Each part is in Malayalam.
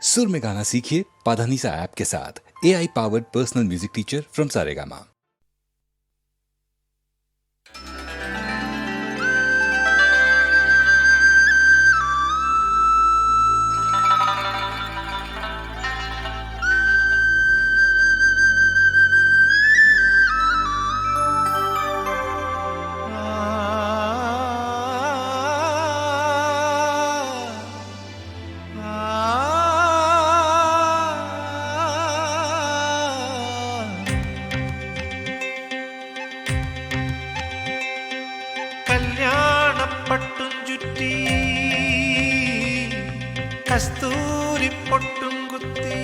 सुर में गाना सीखिए पाधानीसा ऐप के साथ। AI powered personal music teacher from Saregama. കല്യാണപ്പട്ടും ചുറ്റി കസ്തൂരി പൊട്ടും കുത്തി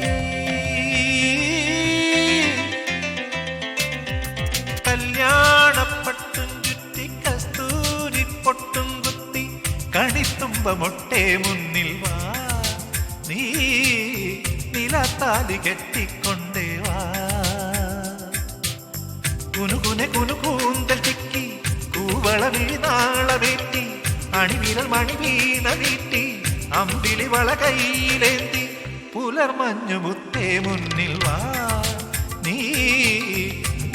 കല്യാണപ്പട്ടും ചുറ്റി കസ്തൂരി പൊട്ടും കുത്തി കണിത്തുമ്പ മൊട്ടേ മുന്നിൽ വാ നീ നിലത്താലി കെട്ടിക്കൊണ്ടേ വാ കുനുകുനെ കുനുകൂന്തൽ ചിക്കി വളവീണാളവേറ്റി അണിവിരൽ മണിവീണ നീട്ടി അമ്പിളി വള കയ്യിലേന്തി പുലർമഞ്ഞു മുത്തേ മുന്നിൽ വാ നീ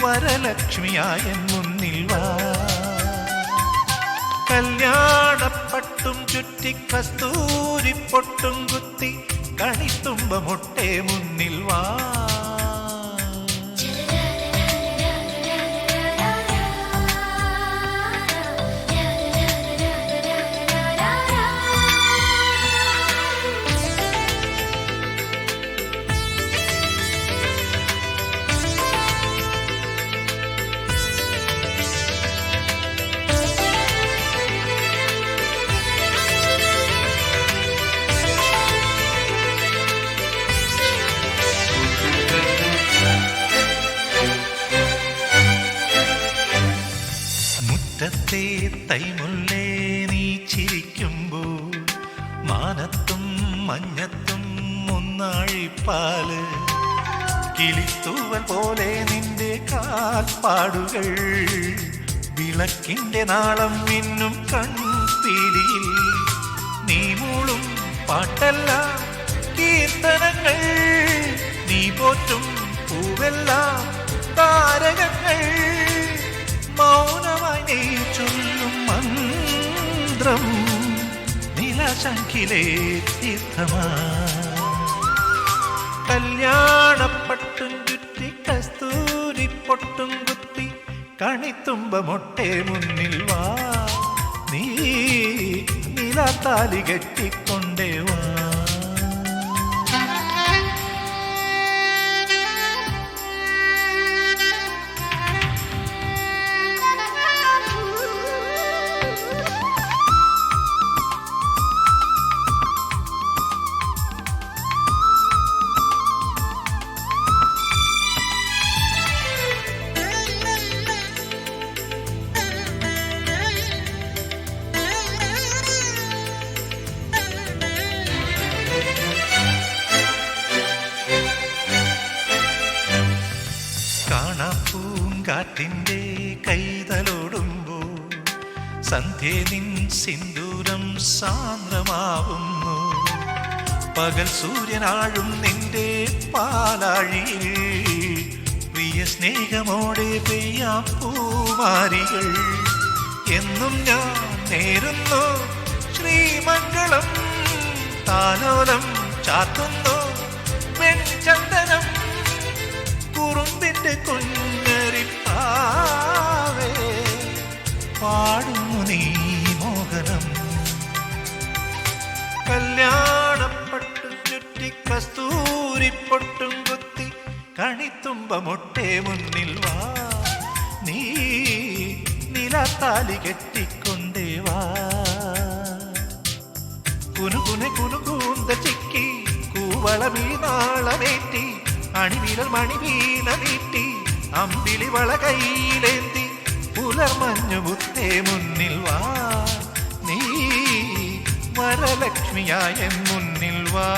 വരലക്ഷ്മിയായ മുന്നിൽ വാ കല്യാണപ്പട്ടും ചുറ്റി കസ്തൂരി പൊട്ടും കുത്തി കണിത്തുമ്പ മൊട്ടേ മുന്നിൽ വാ മുറ്റത്തെ തൈമുല്ലേ നീ ചിരിക്കുമ്പോൾ മാനത്തും മഞ്ഞത്തും ഒന്നാഴിപ്പാല് കിളിത്തൂവൽ പോലെ നിന്റെ കാൽപ്പാടുകൾ വിളക്കിന്റെ നാളം മിന്നും കൺപീലിയിൽ നീ മൂളും പാട്ടെല്ലാം കീർത്തനങ്ങൾ നീ പോറ്റും പൂവെല്ലാം താരകങ്ങൾ മൗനമായി നീ ചൊല്ലും മന്ത്രം നിലശങ്കിലേ തീർത്ഥമാ കല്യാണപ്പട്ടും ചുറ്റി കസ്തൂരി പൊട്ടും കുത്തി കണിത്തുമ്പ മൊട്ടേ മുന്നിൽ വാ നീ നിലത്താലി കെട്ടിക്കൊണ്ടേ വാ പൂങ്കാറ്റിൻ്റെ കൈതലോടുമ്പോൾ സന്ധ്യേ നിൻ സിന്ദൂരം സാന്ദ്രമാവുന്നു പകൽ സൂര്യനാഴും നിന്റെ പാലാഴിയിൽ പ്രിയ സ്നേഹമോടെ പെയ്യാം പൂമാരികൾ എന്നും ഞാൻ നേരുന്നു ശ്രീമംഗളം താലോലം ചാത്തുന്നു വെൺചന്ദനം കുറുമ്പിന്റെ കുഞ്ഞരിപ്പാവേ പാടുന്നു നീ മോഹനം കല്യാണപ്പട്ടും ചുറ്റി കസ്തൂരി പൊട്ടും കുത്തി കണിത്തുമ്പ മൊട്ടേ മുന്നിൽ വാ നീ നിലത്താലി കെട്ടിക്കൊണ്ടേ വാ കുനുകുനെ കുനുകൂന്ത ചിക്കി കൂവള വീണാളമേറ്റി അണിവിരൽ മണിവീണ നീട്ടി അമ്പിളി വള കയ്യിലേന്തി പുലർമഞ്ഞു മുത്തേ മുന്നിൽ വാ നീ വരലക്ഷ്മിയായ മുന്നിൽ വാ